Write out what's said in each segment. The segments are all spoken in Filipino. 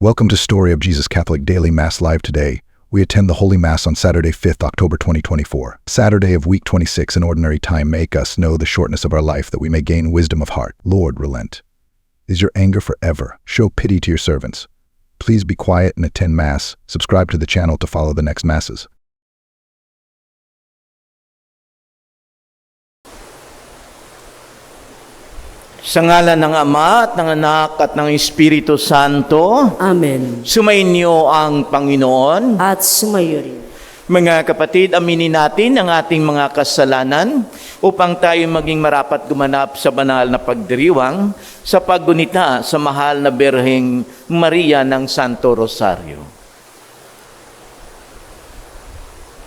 Welcome to Story of Jesus Catholic Daily Mass Live today. We attend the Holy Mass on Saturday, 5th October 2024. Saturday of week 26 in ordinary time. Make us know the shortness of our life that we may gain wisdom of heart. Lord, relent. Is your anger forever? Show pity to your servants. Please be quiet and attend Mass. Subscribe to the channel to follow the next Masses. Sa ngalan ng Ama at ng Anak at ng Espiritu Santo. Amen. Sumainyo ang Panginoon. At sumayo rin. Mga kapatid, aminin natin ang ating mga kasalanan upang tayo maging marapat gumanap sa banal na pagdiriwang sa paggunita sa mahal na Birheng Maria ng Santo Rosario.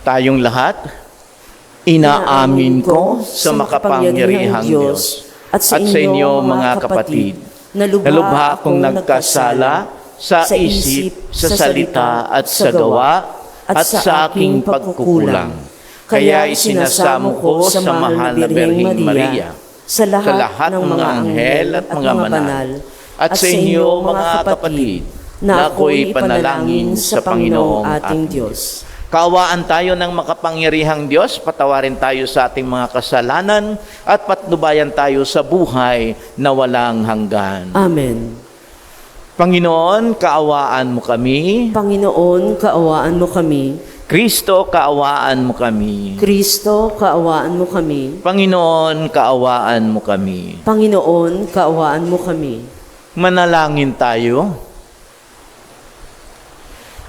Tayong lahat, inaamin ko sa makapangyarihang Diyos at sa inyo, mga kapatid, na lubha akong nagkasala sa isip, sa salita at sa gawa at sa aking pagkukulang. Kaya isinasamo ko sa mahal na Birheng Maria, sa lahat ng mga anghel at mga banal, at sa inyo, mga kapatid, na ako'y panalangin sa Panginoong ating Diyos. Kaawaan tayo ng makapangyarihang Diyos, patawarin tayo sa ating mga kasalanan, at patnubayan tayo sa buhay na walang hanggan. Amen. Panginoon, kaawaan mo kami. Panginoon, kaawaan mo kami. Kristo, kaawaan mo kami. Kristo, kaawaan mo kami. Panginoon, kaawaan mo kami. Panginoon, kaawaan mo kami. Manalangin tayo.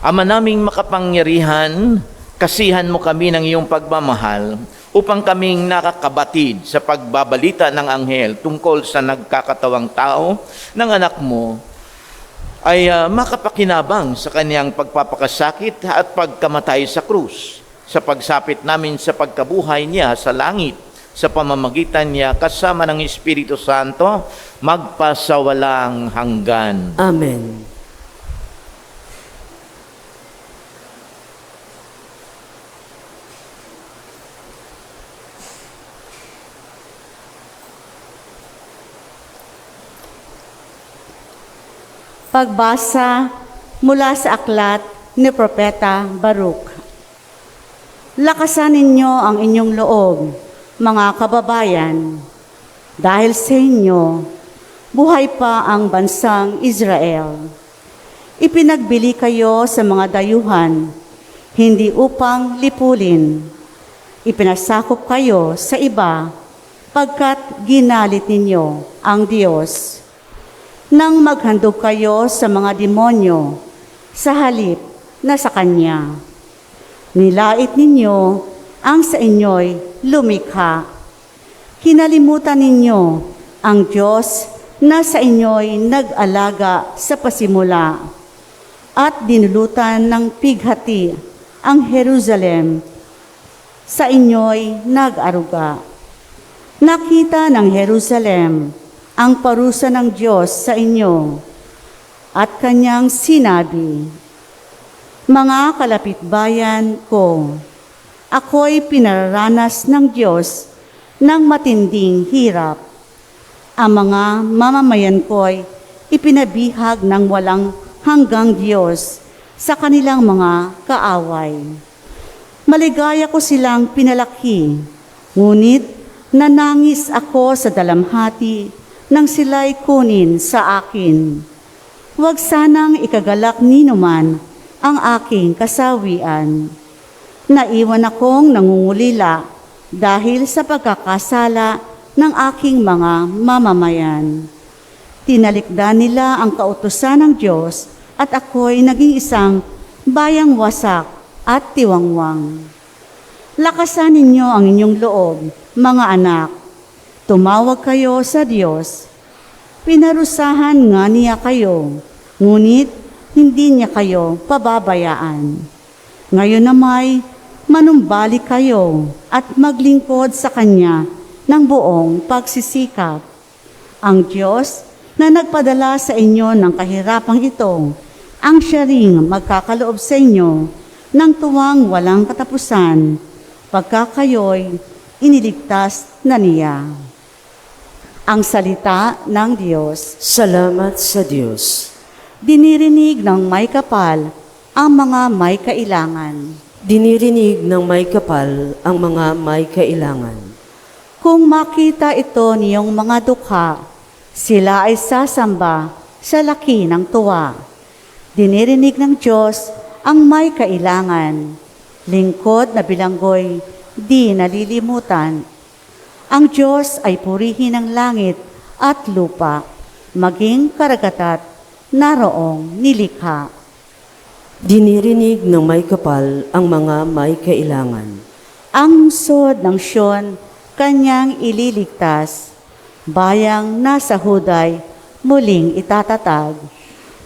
Ama naming makapangyarihan, kasihan mo kami ng iyong pagmamahal upang kaming nakakabatid sa pagbabalita ng anghel tungkol sa nagkakatawang tao ng anak mo ay makapakinabang sa kaniyang pagpapakasakit at pagkamatay sa krus, sa pagsapit namin sa pagkabuhay niya sa langit, sa pamamagitan niya kasama ng Espiritu Santo, magpasawalang hanggan. Amen. Pagbasa mula sa aklat ni Propeta Baruch. Lakasan ninyo ang inyong loob, mga kababayan, dahil sa inyo, buhay pa ang bansang Israel. Ipinagbili kayo sa mga dayuhan, hindi upang lipulin. Ipinasakop kayo sa iba, pagkat ginalit ninyo ang Diyos. Nang maghandog kayo sa mga demonyo, sa halip na sa Kanya. Nilait ninyo ang sa inyo'y lumikha. Kinalimutan ninyo ang Diyos na sa inyo'y nag-alaga sa pasimula at dinulutan ng pighati ang Jerusalem. Sa inyo'y nag-aruga. Nakita ng Jerusalem ang parusa ng Diyos sa inyo at Kanyang sinabi, mga kalapitbayan ko, ako'y pinararanas ng Diyos ng matinding hirap. Ang mga mamamayan ko'y ipinabihag ng walang hanggang Diyos sa kanilang mga kaaway. Maligaya ko silang pinalaki, ngunit nanangis ako sa dalamhati nang sila'y kunin sa akin. Huwag sanang ikagalak ninuman ang aking kasawian. Naiwan akong nangungulila dahil sa pagkakasala ng aking mga mamamayan. Tinalikdan nila ang kautusan ng Diyos at ako'y naging isang bayang wasak at tiwangwang. Lakasan ninyo ang inyong loob, mga anak. Tumawag kayo sa Diyos. Pinarusahan nga niya kayo, ngunit hindi niya kayo pababayaan. Ngayon na may manumbalik kayo at maglingkod sa Kanya ng buong pagsisikap. Ang Diyos na nagpadala sa inyo ng kahirapang ito, ang siya ring magkakaloob sa inyo ng tuwang walang katapusan, pagka kayo'y iniligtas na niya. Ang salita ng Diyos. Salamat sa Diyos. Dinirinig ng may kapal ang mga may kailangan. Dinirinig ng may kapal ang mga may kailangan. Kung makita ito niyong mga dukha, sila ay sasamba sa laki ng tuwa. Dinirinig ng Diyos ang may kailangan. Lingkod na bilanggoy, di nalilimutan. Ang Diyos ay purihin ng langit at lupa, maging karagatat naroong nilikha. Dinirinig ng may kapal ang mga may kailangan. Ang lungsod ng Siyon, kanyang ililigtas. Bayang nasa Huday, muling itatatag.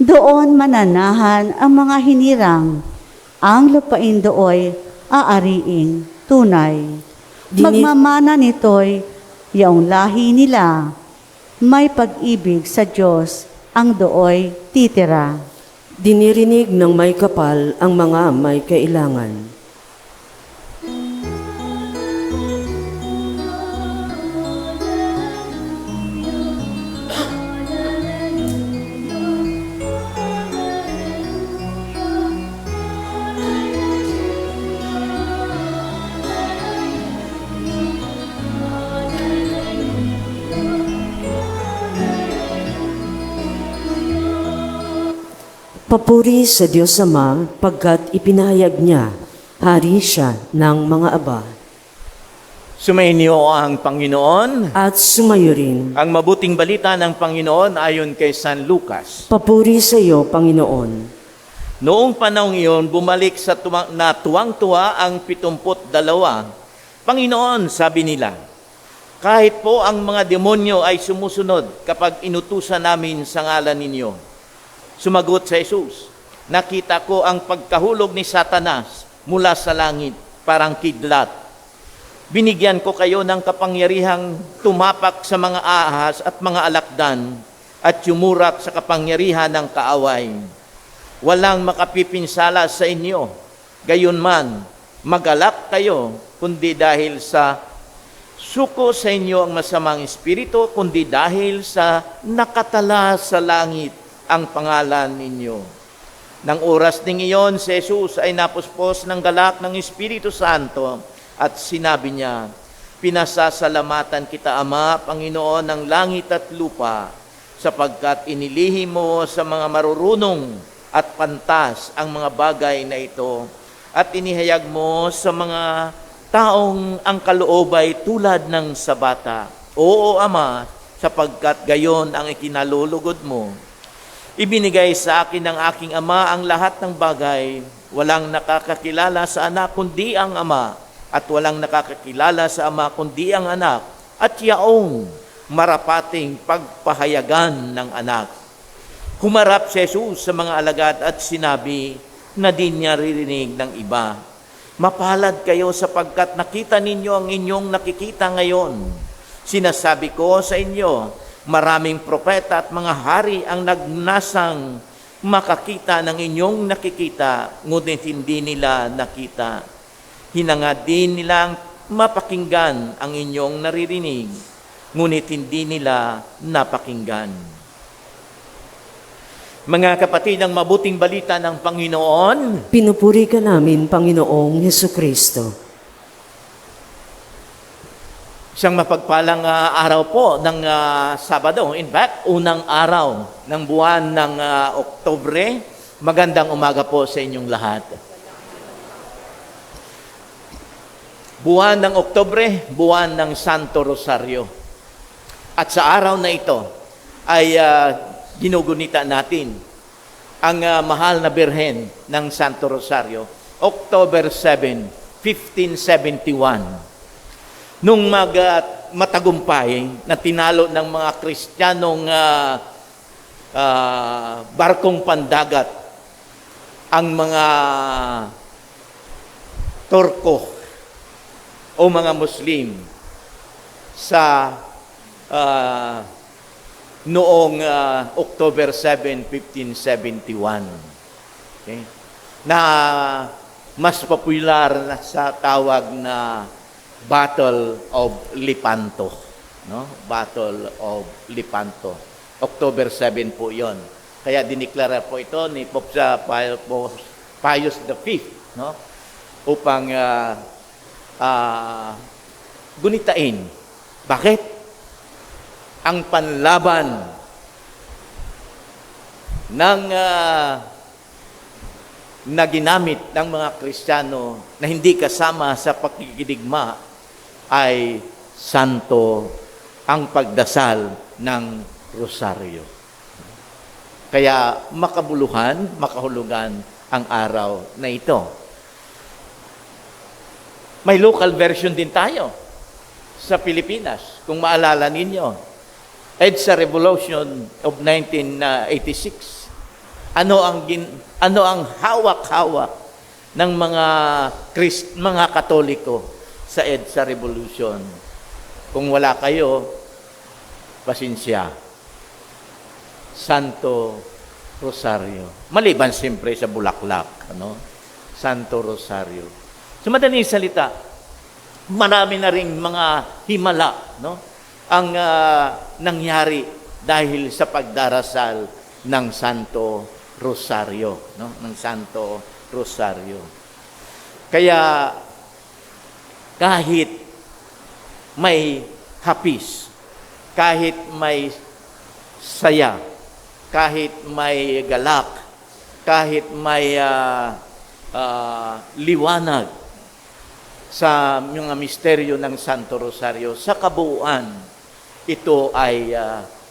Doon mananahan ang mga hinirang. Ang lupain dooy aariing tunay. Magmamana nito'y yaong lahi nila. May pag-ibig sa Diyos ang dooy titira. Dinirinig ng may kapal ang mga may kailangan. Papuri sa Diyos Ama, pagkat ipinahayag niya, hari siya ng mga aba. Sumainyo ang Panginoon. At sumayo rin. Ang mabuting balita ng Panginoon ayon kay San Lucas. Papuri sa iyo, Panginoon. Noong panahong iyon, bumalik sa tuwang-tuwa ang 72. Panginoon, sabi nila, kahit po ang mga demonyo ay sumusunod kapag inutusan namin sa ngalan ninyo. Sumagot sa Jesus, nakita ko ang pagkahulog ni Satanas mula sa langit, parang kidlat. Binigyan ko kayo ng kapangyarihang tumapak sa mga ahas at mga alakdan at yumurak sa kapangyarihan ng kaaway. Walang makapipinsala sa inyo. Gayunman, magalak kayo, kundi dahil sa suko sa inyo ang masamang espiritu, kundi dahil sa nakatala sa langit ang pangalan ninyo. Nang oras ding iyon, si Jesus ay napuspos ng galak ng Espiritu Santo at sinabi niya, pinasasalamatan kita, Ama, Panginoon ng langit at lupa, sapagkat inilihim mo sa mga marurunong at pantas ang mga bagay na ito at inihayag mo sa mga taong ang kaloob ay tulad ng sa bata. Oo, Ama, sapagkat gayon ang ikinalulugod mo. Ibinigay sa akin ng aking Ama ang lahat ng bagay. Walang nakakakilala sa anak kundi ang Ama, at walang nakakakilala sa Ama kundi ang anak, at yaong marapating pagpahayagan ng anak. Humarap si Jesus sa mga alagad at sinabi na di niya ririnig ng iba, mapalad kayo sapagkat nakita ninyo ang inyong nakikita ngayon. Sinasabi ko sa inyo, maraming propeta at mga hari ang nagnasang makakita ng inyong nakikita, ngunit hindi nila nakita. Hinangad din nilang mapakinggan ang inyong naririnig, ngunit hindi nila napakinggan. Mga kapatid, ang mabuting balita ng Panginoon, Pinupuri ka namin, Panginoong Hesukristo. isang mapagpalang araw po ng Sabado. In fact, unang araw ng buwan ng Oktubre. Magandang umaga po sa inyong lahat. Buwan ng Oktubre, buwan ng Santo Rosario. At sa araw na ito ay ginugunita natin ang mahal na Birhen ng Santo Rosario, October 7, 1571. Nung matagumpay na tinalo ng mga Kristiyanong barkong pandagat ang mga Turko o mga Muslim sa noong October 7, 1571. Okay? Na mas popular na sa tawag na Battle of Lepanto. No? Battle of Lepanto. October 7 po yon. Kaya diniklara po ito ni Pope Pius V, no? Upang gunitain. Bakit? Ang panlaban ng na ginamit ng mga Kristiyano na hindi kasama sa pakikidigma ay santo ang pagdasal ng rosaryo. Kaya makabuluhan, makahulugan ang araw na ito. May local version din tayo sa Pilipinas. Kung maalala ninyo, EDSA Revolution of 1986. Ano ang hawak-hawak ng mga Katoliko sa EDSA Revolution? Kung wala kayo, pasensya. Santo Rosario. Maliban siyempre sa Bulaklak, Santo Rosario. Sa madaling salita, marami na ring mga himala, ang nangyari dahil sa pagdarasal ng Santo Rosario, ng Santo Rosario. Kaya kahit may hapis, kahit may saya, kahit may galak, kahit may liwanag sa mga misteryo ng Santo Rosario, sa kabuuan, ito ay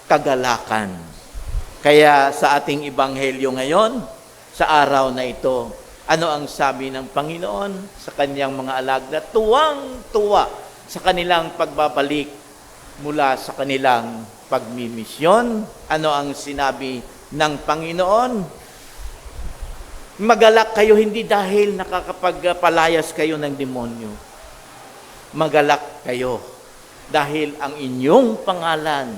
kagalakan. Kaya sa ating ebanghelyo ngayon, sa araw na ito, ano ang sabi ng Panginoon sa kanyang mga alagna? Tuwang-tuwa sa kanilang pagbabalik mula sa kanilang pagmimisyon. Ano ang sinabi ng Panginoon? Magalak kayo hindi dahil nakakapagpalayas kayo ng demonyo. Magalak kayo dahil ang inyong pangalan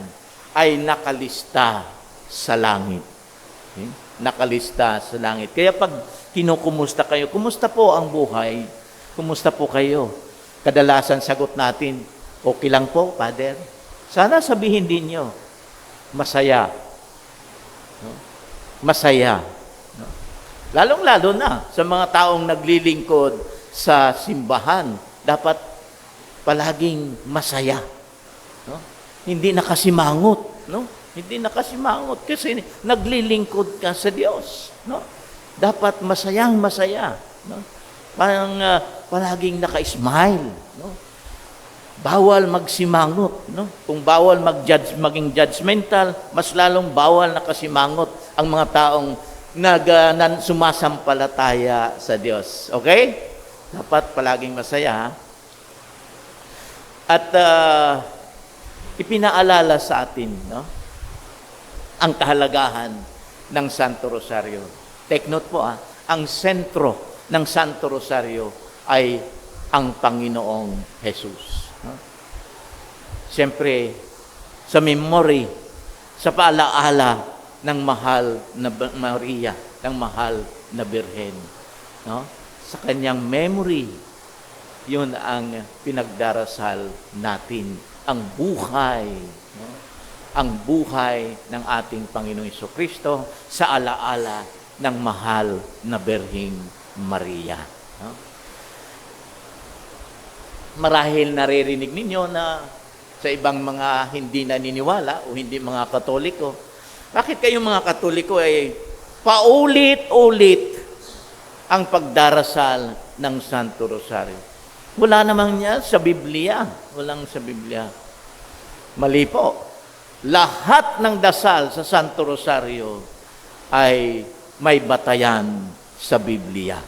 ay nakalista sa langit. Okay? Nakalista sa langit. Kaya pag kinukumusta kayo, kumusta po ang buhay? Kumusta po kayo? Kadalasan sagot natin, okay lang po, Father. Sana sabihin din nyo, masaya. Masaya. Lalong-lalo na sa mga taong naglilingkod sa simbahan, dapat palaging masaya. Hindi nakasimangot. Hindi nakasimangot kasi naglilingkod ka sa Diyos. Dapat masayang-masaya. Parang palaging naka-smile. Bawal magsimangot. Kung bawal maging judgmental, mas lalong bawal nakasimangot ang mga taong sumasampalataya sa Diyos. Okay? Dapat palaging masaya. At ipinaalala sa atin, ang kahalagahan ng Santo Rosario. Take note po, ang sentro ng Santo Rosario ay ang Panginoong Jesus. Siyempre, sa memory, sa paalaala ng mahal na Maria, ng mahal na Birhen. Sa kanyang memory, yun ang pinagdarasal natin, ang buhay. Ang buhay ng ating Panginoong Jesucristo sa alaala ng mahal na Birheng Maria. Marahil naririnig ninyo na sa ibang mga hindi naniniwala o hindi mga Katoliko, bakit kayong mga Katoliko ay paulit-ulit ang pagdarasal ng Santo Rosario? Wala namang niya sa Biblia. Walang sa Biblia. Mali po. Lahat ng dasal sa Santo Rosario ay may batayan sa Biblia.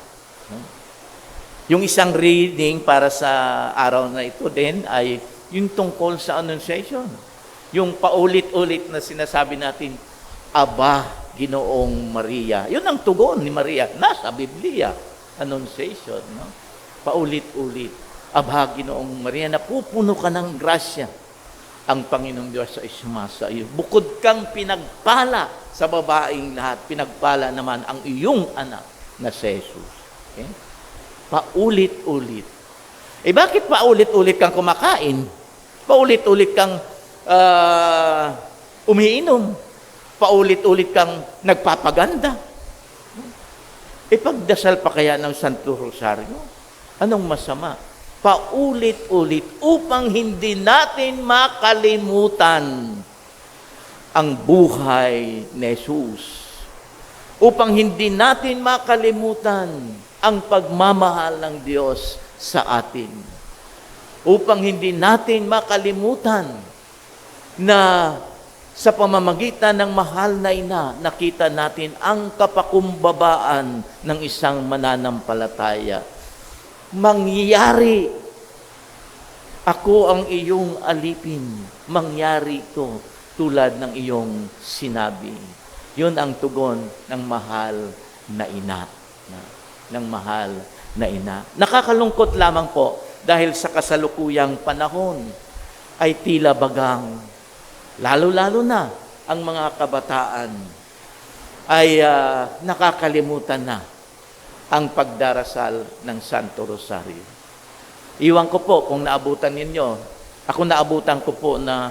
Yung isang reading para sa araw na ito din ay yung tungkol sa Annunciation. Yung paulit-ulit na sinasabi natin, Aba, Ginoong Maria. Yun ang tugon ni Maria. Nasa Biblia. Annunciation. Paulit-ulit. Aba, Ginoong Maria, napupuno ka ng grasya. Ang Panginoong Diyos ay sumasa iyo. Bukod kang pinagpala sa babaeng lahat, pinagpala naman ang iyong anak na si Jesus. Okay? Paulit-ulit. Bakit paulit-ulit kang kumakain? Paulit-ulit kang umiinom? paulit-ulit kang nagpapaganda. Ipagdasal pa kaya ng Santo Rosario? Anong masama? Paulit-ulit upang hindi natin makalimutan ang buhay ni Jesus. Upang hindi natin makalimutan ang pagmamahal ng Diyos sa atin. Upang hindi natin makalimutan na sa pamamagitan ng mahal na ina, nakita natin ang kapakumbabaan ng isang mananampalataya. Mangyari, ako ang iyong alipin. Mangyari ito tulad ng iyong sinabi. Yun ang tugon ng mahal na ina. Ng mahal na ina. Nakakalungkot lamang po dahil sa kasalukuyang panahon ay tila bagang, lalo-lalo na ang mga kabataan ay nakakalimutan na ang pagdarasal ng Santo Rosario. Iwan ko po kung naabutan ninyo. Ako naabutan ko po na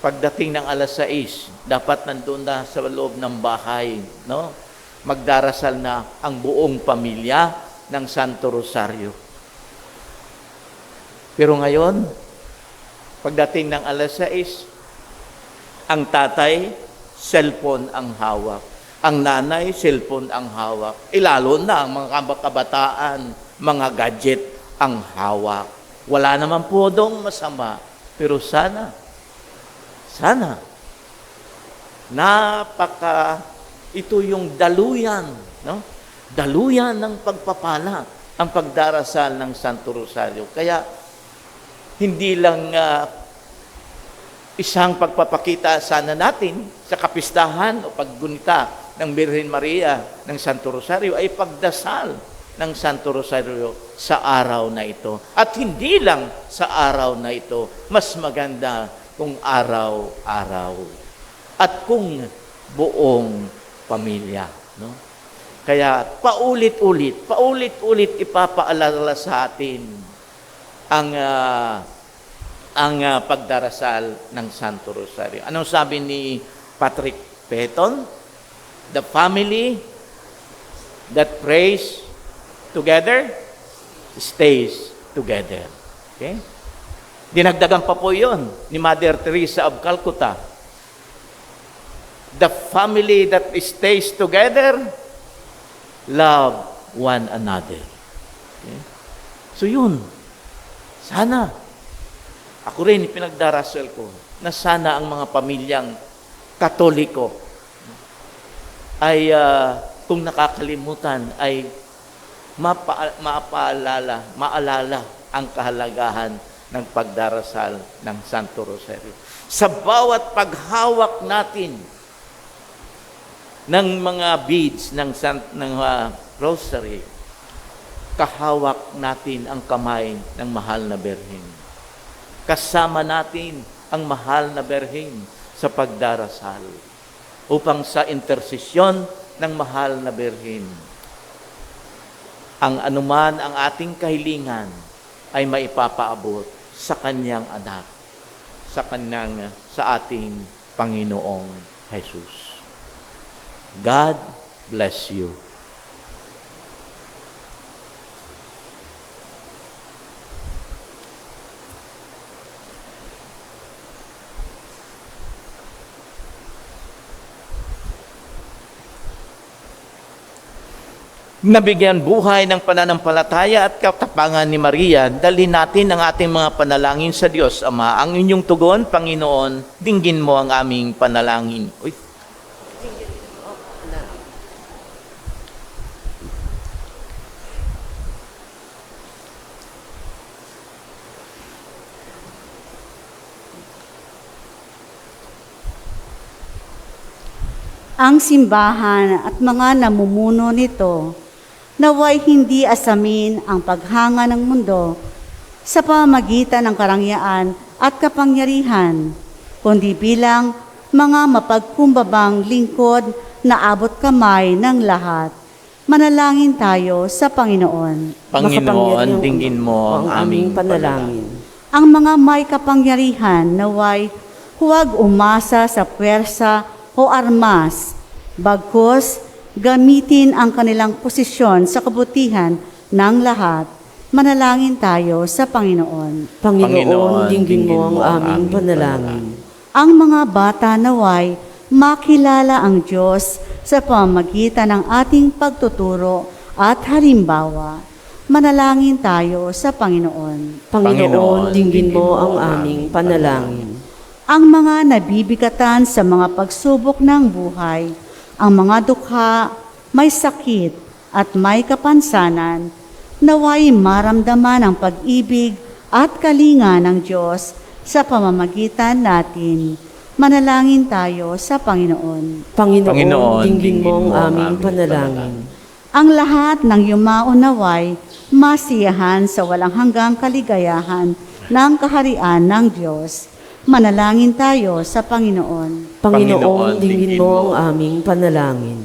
pagdating ng alas 6, dapat nandun na sa loob ng bahay, no? Magdarasal na ang buong pamilya ng Santo Rosario. Pero ngayon, pagdating ng alas 6, ang tatay, cellphone ang hawak. Ang nanay, cellphone ang hawak. Lalo na ang mga kabataan, mga gadget ang hawak. Wala naman po dong masama. Pero sana, ito yung daluyan, no? Daluyan ng pagpapala, ang pagdarasal ng Santo Rosario. Kaya, hindi lang isang pagpapakita sana natin sa kapistahan o paggunita ng Birhen Maria ng Santo Rosario ay pagdasal ng Santo Rosario sa araw na ito. At hindi lang sa araw na ito, mas maganda kung araw-araw at kung buong pamilya, no? Kaya paulit-ulit ipapaalala sa atin ang pagdarasal ng Santo Rosario. Anong sabi ni Patrick Peton? The family that prays together stays together. Okay? Dinagdagan pa po yun ni Mother Teresa of Calcutta. The family that stays together love one another. Okay? So yun, sana, ako rin pinagdarasal ko na sana ang mga pamilyang Katoliko ay kung nakakalimutan ay maalala ang kahalagahan ng pagdarasal ng Santo Rosario. Sa bawat paghawak natin ng mga beads ng rosary, kahawak natin ang kamay ng mahal na Birhen. Kasama natin ang mahal na Birhen sa pagdarasal upang sa intersesyon ng mahal na Birhen, ang anuman ang ating kahilingan ay maipapaabot sa kanyang anak, sa ating Panginoong Jesus. God bless you. Nabigyan buhay ng pananampalataya at katapangan ni Maria, dalhin natin ang ating mga panalangin sa Diyos Ama. Ang inyong tugon, Panginoon, dinggin mo ang aming panalangin. Uy. Ang simbahan at mga namumuno nito naway hindi asamin ang paghanga ng mundo sa pamamagitan ng karangyaan at kapangyarihan, kundi bilang mga mapagkumbabang lingkod na abot kamay ng lahat. Manalangin tayo sa Panginoon. Panginoon, dinggin mo ang aming panalangin. Ang mga may kapangyarihan naway huwag umasa sa puwersa o armas, bagkus gamitin ang kanilang posisyon sa kabutihan ng lahat. Manalangin tayo sa Panginoon. Panginoon, dinggin mo ang aming panalangin. Ang mga bata naway makilala ang Diyos sa pamamagitan ng ating pagtuturo at halimbawa. Manalangin tayo sa Panginoon. Panginoon, dinggin mo ang aming panalangin. Ang mga nabibigatan sa mga pagsubok ng buhay, ang mga dukha, may sakit at may kapansanan, naway maramdaman ang pag-ibig at kalinga ng Diyos sa pamamagitan natin. Manalangin tayo sa Panginoon. Panginoon, dinggin mo ang aming panalangin. Ang lahat ng yumaon naway masiyahan sa walang hanggang kaligayahan ng kaharian ng Diyos. Manalangin tayo sa Panginoon. Panginoon, dinggin mo ang aming panalangin.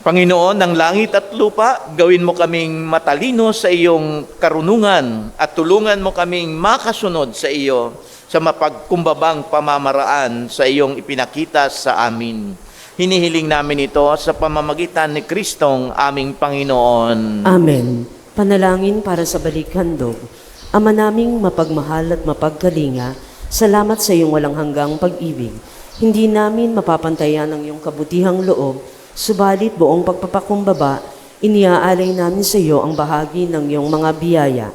Panginoon ng langit at lupa, gawin mo kaming matalino sa iyong karunungan at tulungan mo kaming makasunod sa iyo sa mapagkumbabang pamamaraan sa iyong ipinakita sa amin. Hinihiling namin ito sa pamamagitan ni Kristong aming Panginoon. Amen. Panalangin para sa balikhandog. Ama naming mapagmahal at mapagkalinga, salamat sa iyong walang hanggang pag-ibig. Hindi namin mapapantayan ang iyong kabutihang loob, subalit buong pagpapakumbaba, iniaalay namin sa iyo ang bahagi ng iyong mga biyaya.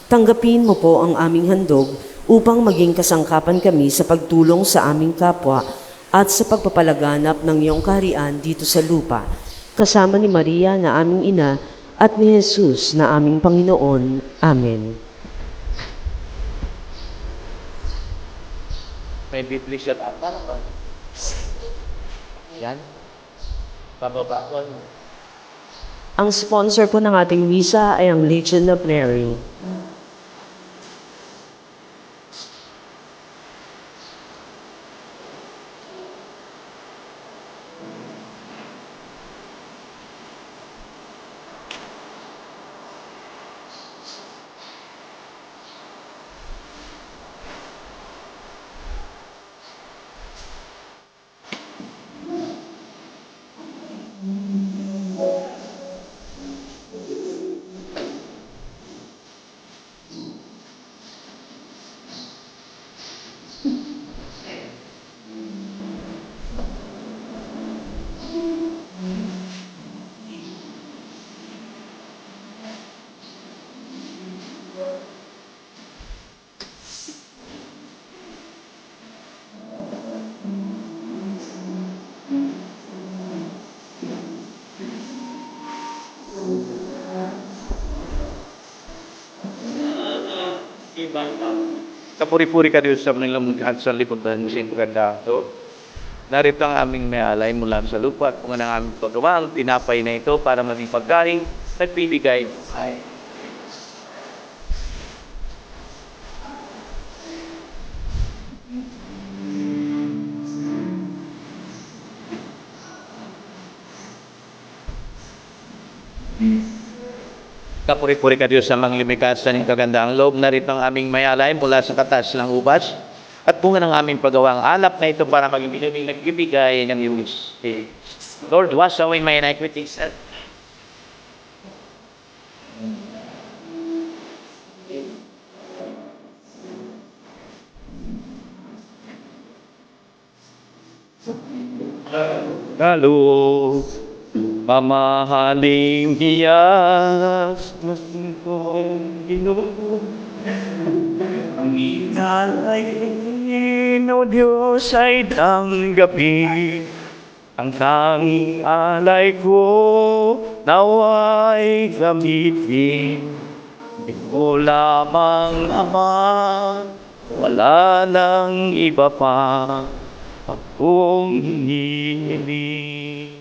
Tanggapin mo po ang aming handog upang maging kasangkapan kami sa pagtulong sa aming kapwa at sa pagpapalaganap ng iyong kaharian dito sa lupa. Kasama ni Maria na aming ina at ni Jesus na aming Panginoon. Amen. May Biblia siya apa? Yan. Bababa ko. Ang sponsor po ng ating visa ay ang Legion of Mary. Kapuri-puri ka Diyos sa mga sa lipunan ng siyang ganda. Narito ang aming may alay mula sa lupa at kung ang aming paggawa, ang tinapay na ito para maging pagkain at bibigay ay kapuri-puri ka Diyos sa mga limikas sa kagandaang loob. Narito ang aming may alay mula sa katas ng ubas at bunga ng aming paggawa ang alap na ito para maging binibig nagbibigay ng iyong Lord, wash away my iniquities. Lalo, mamahaling hiyas ng Ginoo. Ang inalay, O Diyos, ay tanggapin. Ang tanging alay ko, naway gamitin. Ikaw lamang, Ama, wala nang iba pa akong hinihiling.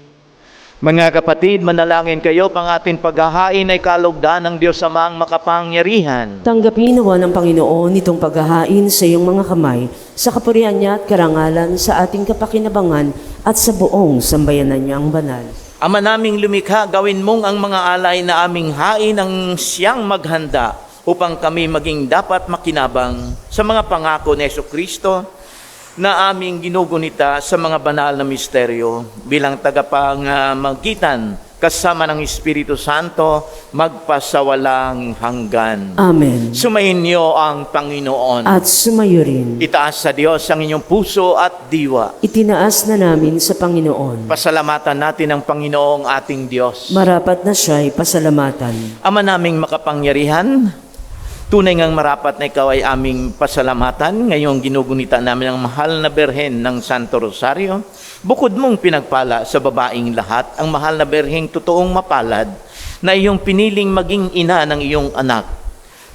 Mga kapatid, manalangin kayo, pang ating paghahain ay kalugdan ng Diyos Amang makapangyarihan. Tanggapin nawa ng Panginoon itong paghahain sa iyong mga kamay, sa kapurihan niya at karangalan, sa ating kapakinabangan at sa buong sambayanan niyang banal. Ama naming lumikha, gawin mong ang mga alay na aming hain ang siyang maghanda upang kami maging dapat makinabang sa mga pangako ni Jesucristo na aming ginugunita sa mga banal na misteryo bilang tagapamagitan kasama ng Espiritu Santo magpasawalang hanggan. Amen. Sumayin niyo ang Panginoon. At sumayo rin. Itaas sa Diyos ang inyong puso at diwa. Itinaas na namin sa Panginoon. Pasalamatan natin ang Panginoong ating Diyos. Marapat na siya'y pasalamatan. Ama naming makapangyarihan, tunay ngang marapat na ikaw ay aming pasalamatan. Ngayong ginugunita namin ang mahal na Berhen ng Santo Rosario. Bukod mong pinagpala sa babaing lahat, ang mahal na Berheng totoong mapalad na iyong piniling maging ina ng iyong anak.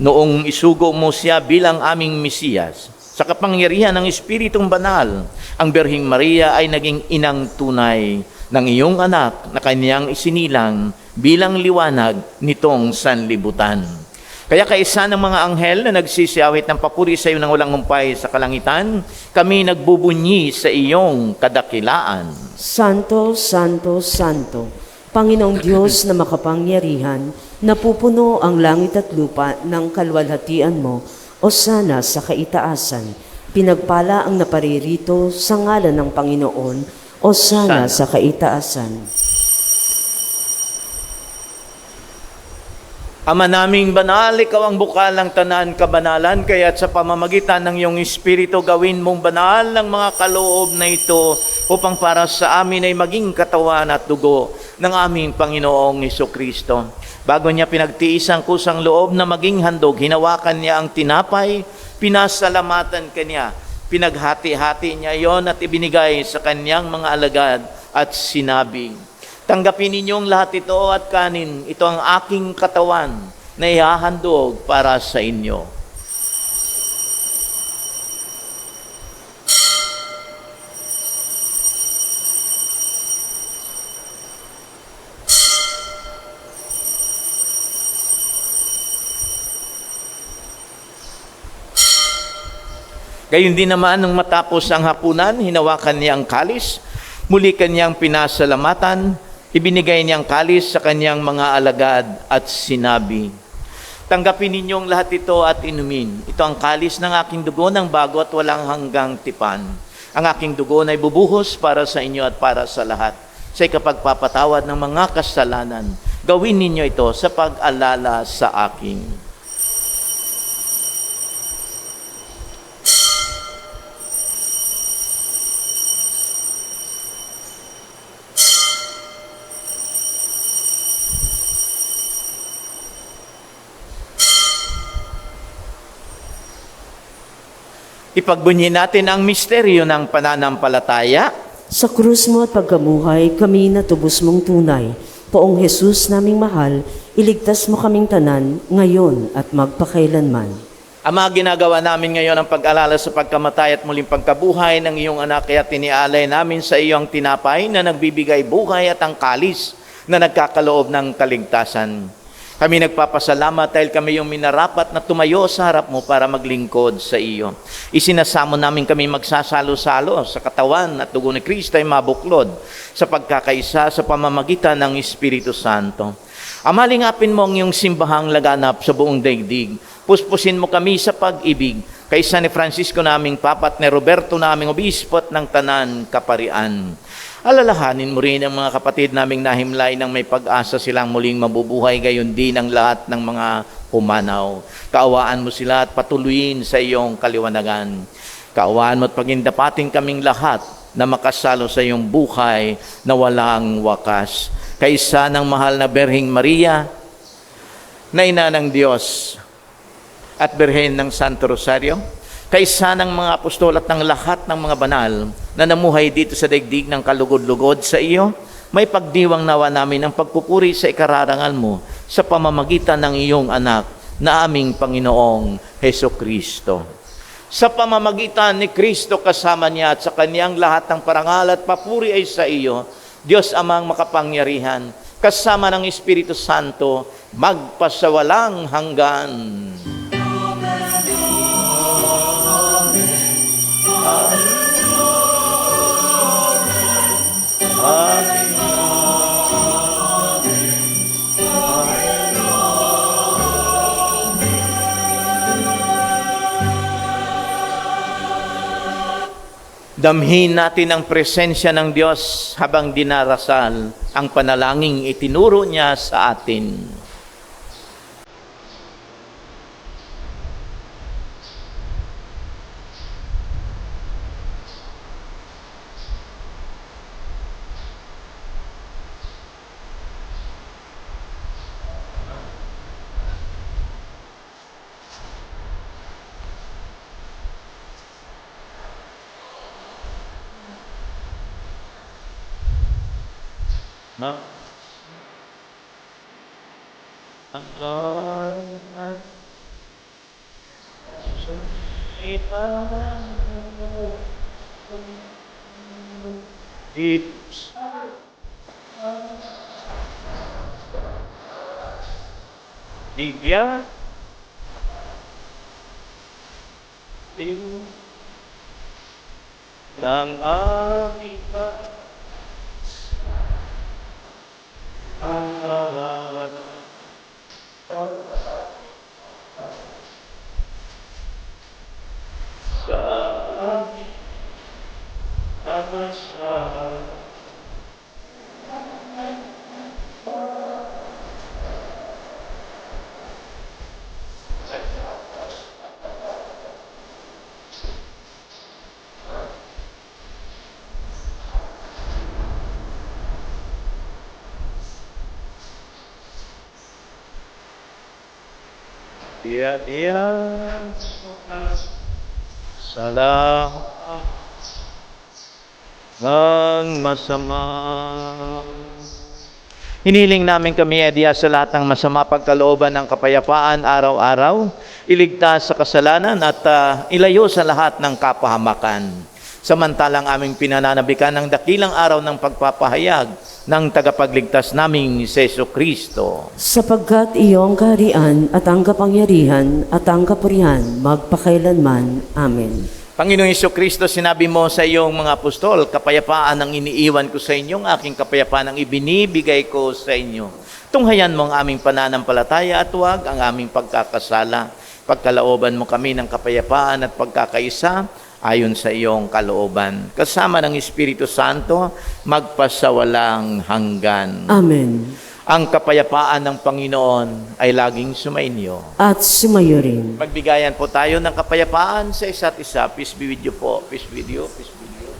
Noong isugo mo siya bilang aming Mesiyas, sa kapangyarihan ng Espiritong Banal, ang Berheng Maria ay naging inang tunay ng iyong anak na kanyang isinilang bilang liwanag nitong sanlibutan. Kaya kaisa ng mga anghel na nagsisiyawit ng papuri sa iyo ng walang humpay sa kalangitan, kami nagbubunyi sa iyong kadakilaan. Santo, Santo, Santo, Panginoong Diyos na makapangyarihan, napupuno ang langit at lupa ng kalwalhatian mo, o sana sa kaitaasan. Pinagpala ang naparirito sa ngalan ng Panginoon, o sana sa kaitaasan. Ama naming banal, ikaw ang bukal ng tanan kabanalan, kaya't sa pamamagitan ng iyong Espiritu gawin mong banal ng mga kaloob na ito upang para sa amin ay maging katawan at dugo ng aming Panginoong Hesukristo. Bago niya pinagtiis ang kusang loob na maging handog, hinawakan niya ang tinapay, pinasalamatan kanya, pinaghati-hati niya yon at ibinigay sa kanyang mga alagad at sinabi, tanggapin ninyong lahat ito at kanin. Ito ang aking katawan na ihahandog para sa inyo. Gayon din naman nung matapos ang hapunan, hinawakan niya ang kalis, muli kanyang pinasalamatan, ibinigay niyang kalis sa kanyang mga alagad at sinabi, tanggapin ninyong lahat ito at inumin. Ito ang kalis ng aking dugo ng bago at walang hanggang tipan. Ang aking dugo na ibubuhos para sa inyo at para sa lahat. Sa ikapagpapatawad ng mga kasalanan, gawin ninyo ito sa pag-alala sa akin. Ipagbunyi natin ang misteryo ng pananampalataya. Sa krus mo at pagkamuhay, kami natubos mong tunay. Poong Jesus naming mahal, iligtas mo kaming tanan, ngayon at magpakailanman. Ama, ginagawa namin ngayon ang pag-alala sa pagkamatay at muling pagkabuhay ng iyong anak, kaya tinialay namin sa iyo ang tinapay na nagbibigay buhay at ang kalis na nagkakaloob ng kaligtasan. Kami nagpapasalamat dahil kami yung minarapat na tumayo sa harap mo para maglingkod sa iyo. Isinasamo namin kami magsasalo-salo sa katawan at dugo ni Kristo ay mabuklod sa pagkakaisa sa pamamagitan ng Espiritu Santo. Amalingapin mo ang iyong simbahang laganap sa buong daigdig. Puspusin mo kami sa pag-ibig kay San Francisco naming Papa at ni Roberto naming Obispo at ng Tanan Kaparian. Alalahanin mo rin ang mga kapatid naming nahimlay ng may pag-asa silang muling mabubuhay, gayon din ang lahat ng mga pumanaw. Kaawaan mo sila at patuloyin sa iyong kaliwanagan. Kaawaan mo at pagindapating kaming lahat na makasalo sa iyong buhay na walang wakas. Kaisa ng mahal na Berheng Maria, na ina ng Diyos at Berhen ng Santo Rosario, kaisa ng mga apostol at ng lahat ng mga banal na namuhay dito sa daigdig ng kalugod-lugod sa iyo, may pagdiwang nawa namin ang pagpupuri sa ikararangal mo sa pamamagitan ng iyong anak na aming Panginoong Hesukristo. Sa pamamagitan ni Kristo kasama niya at sa kanyang lahat ng parangal at papuri ay sa iyo, Diyos Amang makapangyarihan, kasama ng Espiritu Santo, magpasawalang hanggan. Damhin natin ang presensya ng Diyos habang dinarasal ang panalangin itinuro niya sa atin. Divya, ng aming salamat ng masama. Hiniling namin kami, Edia, sa lahat ng masama pagkalooban ng kapayapaan araw-araw, iligtas sa kasalanan at ilayo sa lahat ng kapahamakan. Samantalang aming pinananabikan ng dakilang araw ng pagpapahayag ng tagapagligtas naming Hesus Kristo. Sapagkat iyong kaharian at ang kapangyarihan at ang kapurihan magpakailanman. Amen. Panginoong Hesus Kristo, sinabi mo sa iyong mga apostol, kapayapaan ang iniiwan ko sa inyo, aking kapayapaan ang ibinibigay ko sa inyo. Tunghayan mo ang aming pananampalataya at huwag ang aming pagkakasala. Pagkalooban mo kami ng kapayapaan at pagkakaisa ayon sa iyong kalooban. Kasama ng Espiritu Santo, magpasawalang hanggan. Amen. Ang kapayapaan ng Panginoon ay laging sumainyo. At sumayo rin. Magbigayan po tayo ng kapayapaan sa isa't isa. Peace be with you po. Peace be with you. Peace be with you.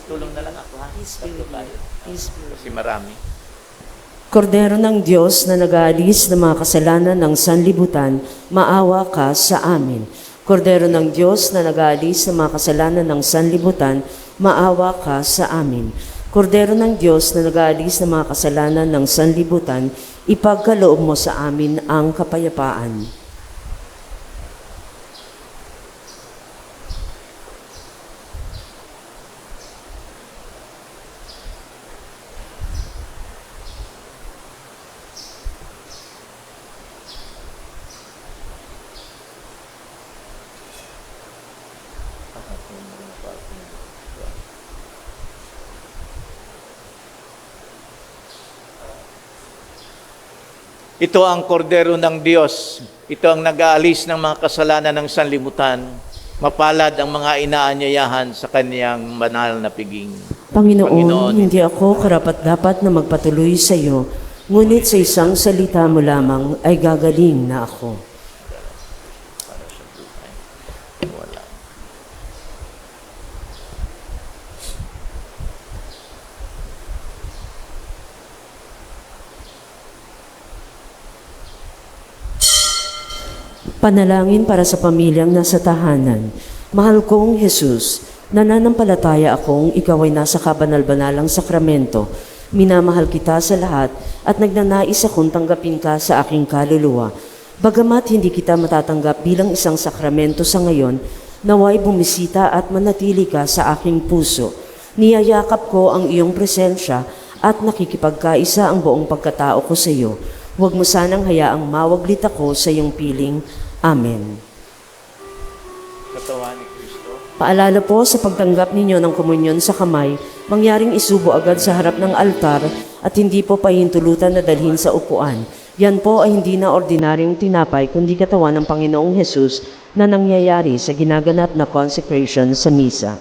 Tutulong na lang ako, ha? Kasi marami. Kordero ng Diyos na nag-aalis ng mga kasalanan ng sanlibutan, maawa ka sa amin. Kordero ng Diyos na nag-aalis ng mga kasalanan ng sanlibutan, maawa ka sa amin. Kordero ng Diyos na nag-aalis ng mga kasalanan ng sanlibutan, ipagkaloob mo sa amin ang kapayapaan. Ito ang kordero ng Diyos. Ito ang nag-aalis ng mga kasalanan ng sanlibutan. Mapalad ang mga inaanyayahan sa kaniyang banal na piging. Panginoon, hindi ako karapat-dapat na magpatuloy sa iyo, ngunit sa isang salita mo lamang ay gagaling na ako. Panalangin para sa pamilyang nasa tahanan. Mahal kong Jesus, nananampalataya akong ikaw ay nasa kabanal-banalang sakramento. Minamahal kita sa lahat at nagnanais akong tanggapin ka sa aking kaluluwa. Bagamat hindi kita matatanggap bilang isang sakramento sa ngayon, naway bumisita at manatili ka sa aking puso. Niyayakap ko ang iyong presensya at nakikipagkaisa ang buong pagkatao ko sa iyo. Huwag mo sanang hayaang mawaglit ako sa iyong piling. Amen. Katawan ni Kristo. Paalala po sa pagtanggap ninyo ng komunyon sa kamay, mangyaring isubo agad sa harap ng altar at hindi po pahintulutan na dalhin sa upuan. Yan po ay hindi na ordinaryong tinapay kundi katawan ng Panginoong Hesus na nangyayari sa ginaganap na consecration sa misa.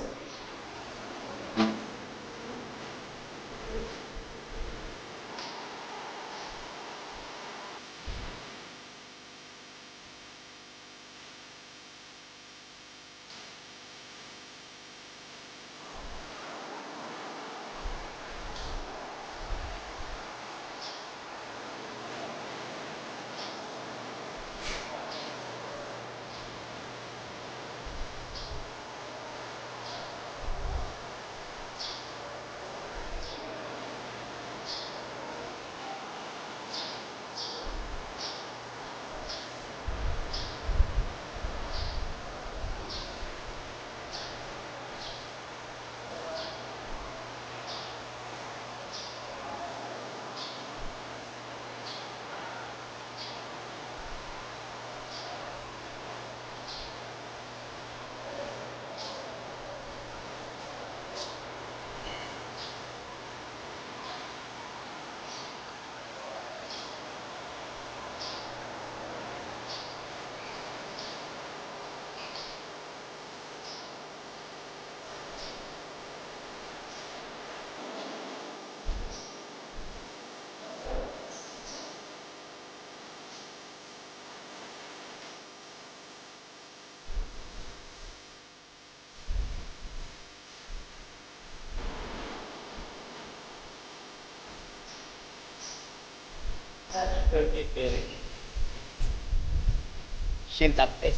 Sintakte.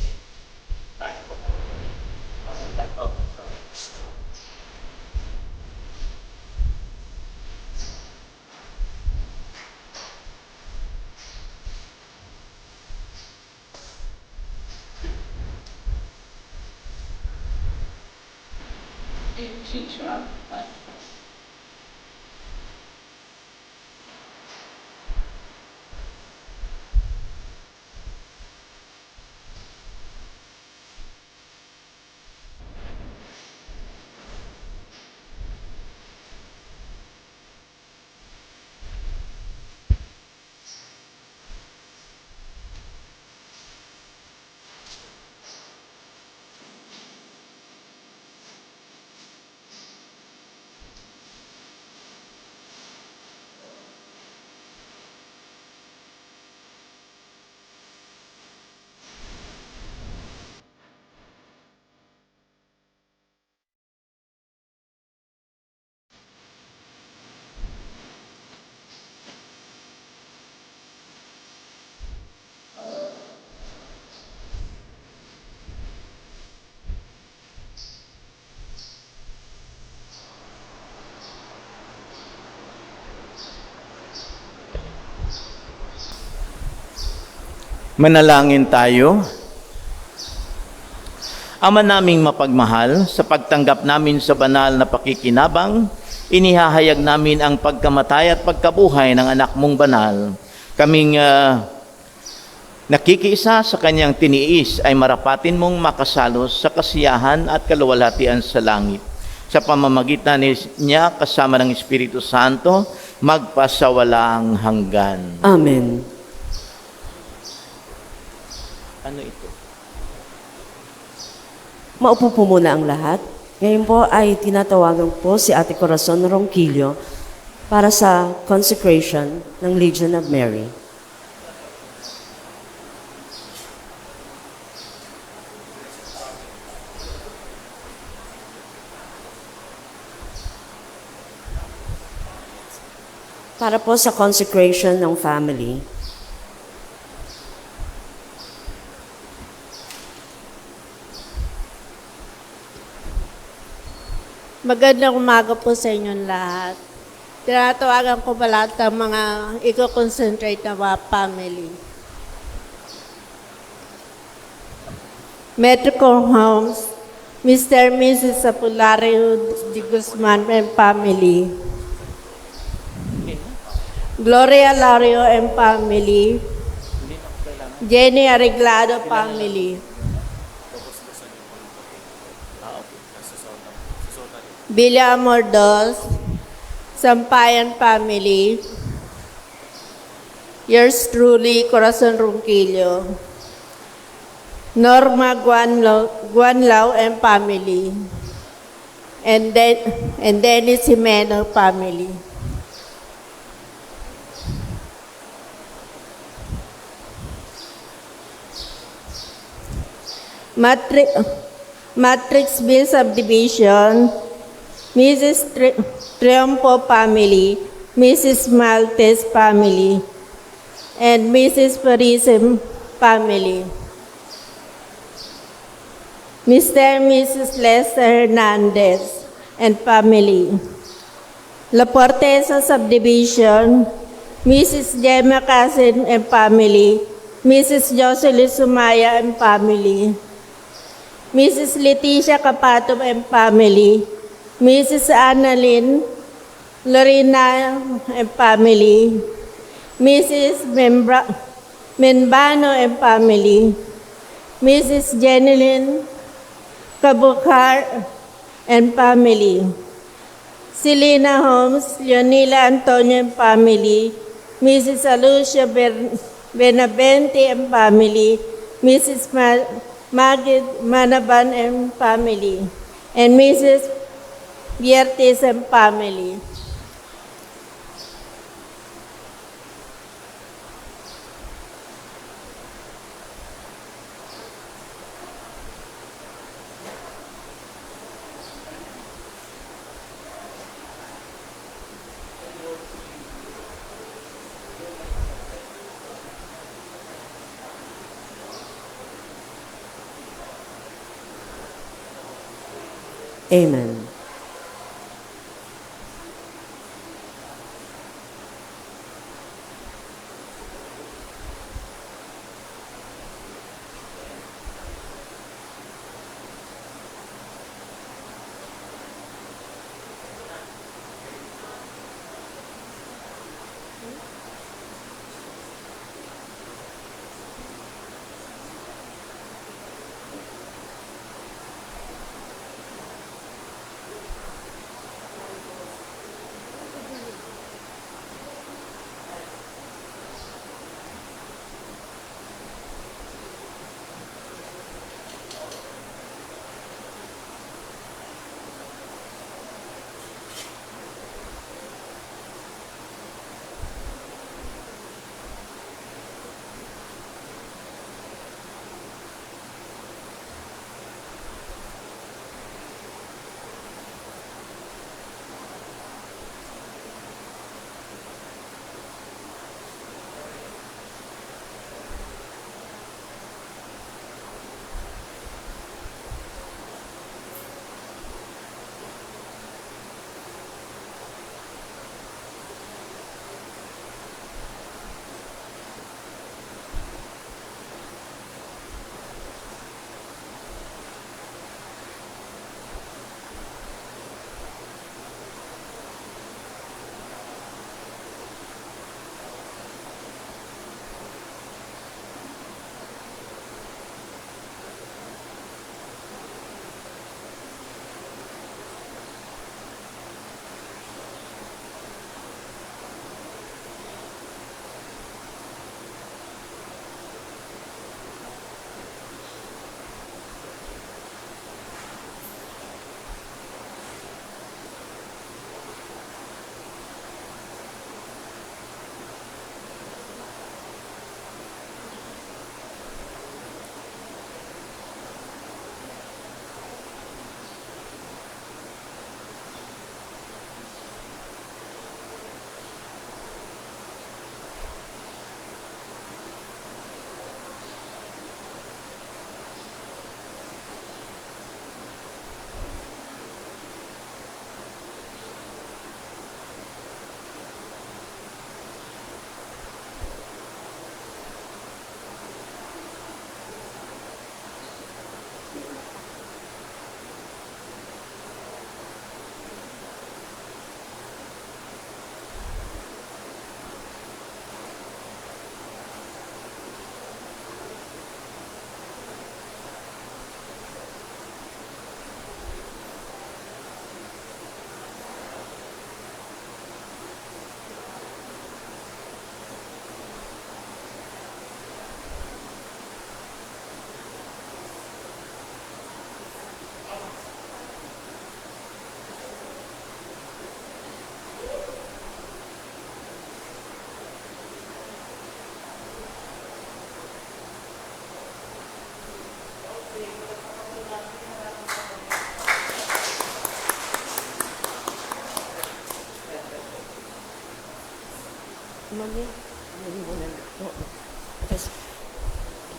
Manalangin tayo. Ama naming mapagmahal, sa pagtanggap namin sa banal na pakikinabang, inihahayag namin ang pagkamatay at pagkabuhay ng anak mong banal. Kaming nakikiisa sa kanyang tiniis ay marapatin mong makasalos sa kasiyahan at kaluwalhatian sa langit. Sa pamamagitan niya kasama ng Espiritu Santo, magpasawalang hanggan. Amen. Ano ito? Maupo po muna ang lahat. Ngayon po ay tinatawagan po si Ate Corazon Ronquillo para sa consecration ng Legion of Mary. Para po sa consecration ng family. Magandang umaga po sa inyong lahat. Tinatawagan ko pa lahat ng mga i-concentrate na mga family. Metricom Homes, Mr. and Mrs. Apulario de Guzman and family. Gloria Lario and family. Jenny Arreglado family. Villa Mordos, Sampayan family. Yours truly, Corazon Ronquillo. Norma Guanlao and family. And Dennis Jimeno family. Matrixville Subdivision, Mrs. Triumfo family, Mrs. Maltese family, and Mrs. Parisem family. Mr. and Mrs. Lester Hernandez and family. La Portesa Subdivision, Mrs. Gemma Casin and family, Mrs. Jocelyn Sumaya and family. Mrs. Leticia Capato and family, Mrs. Annalyn Lorena and family, Mrs. Membano and family, Mrs. Jeneline Cabukar and family, Selena Holmes, Leonila Antonio and family, Mrs. Alucia Benavente and family, Mrs. Magid Manaban and family, and Mrs. Viertes and family. Amen.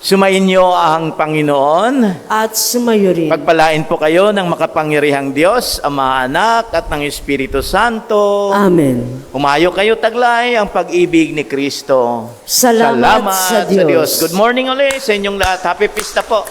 Sumainyo ang Panginoon. At sumayo rin. Pagpalain po kayo ng makapangyarihang Diyos, Ama, Anak, at ng Espiritu Santo. Amen. Humayo kayo taglay ang pag-ibig ni Kristo. Salamat sa Diyos. Good morning ulit sa inyong lahat. Happy Pista po.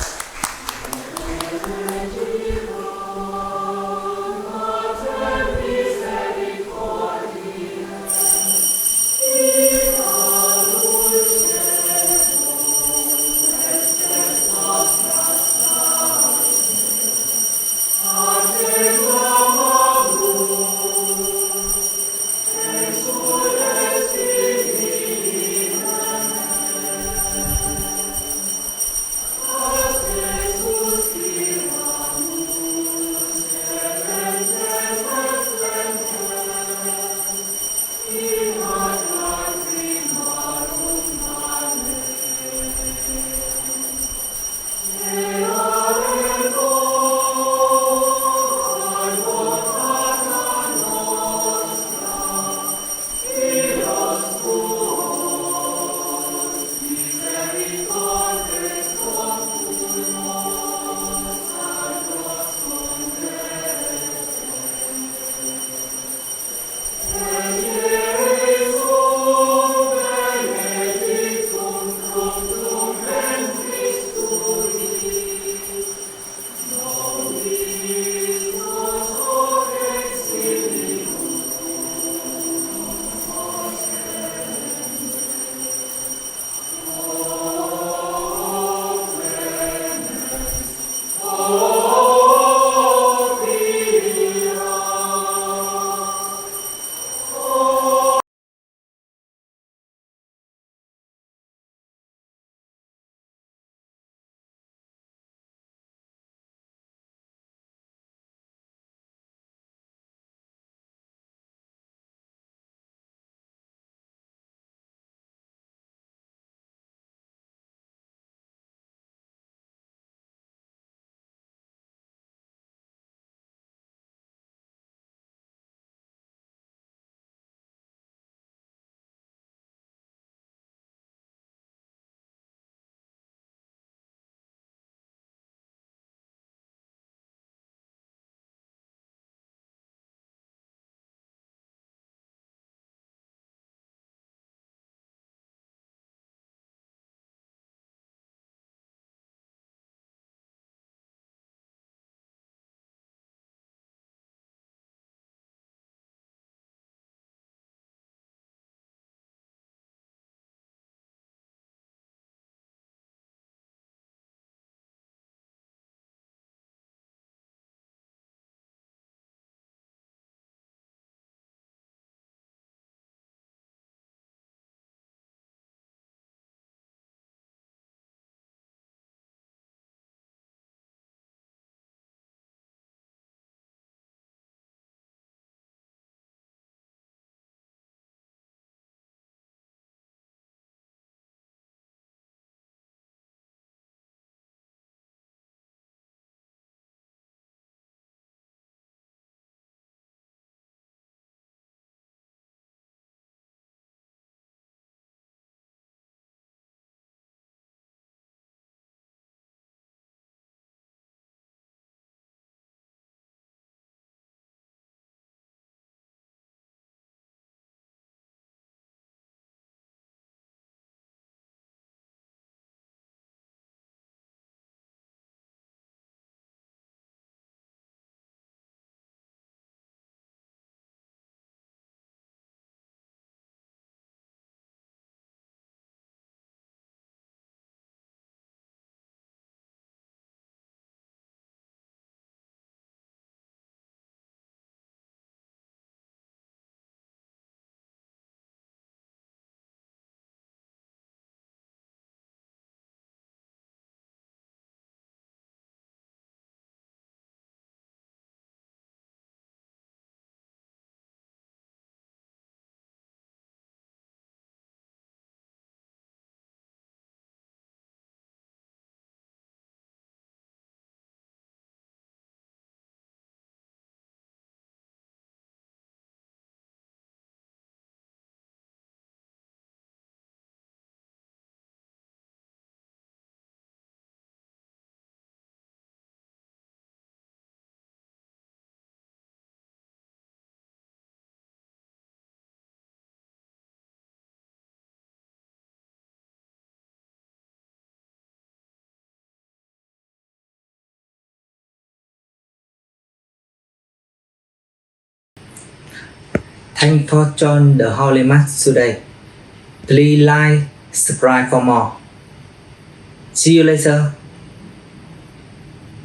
Thanks for joining the Holy Mass today. Please like, subscribe for more. See you later.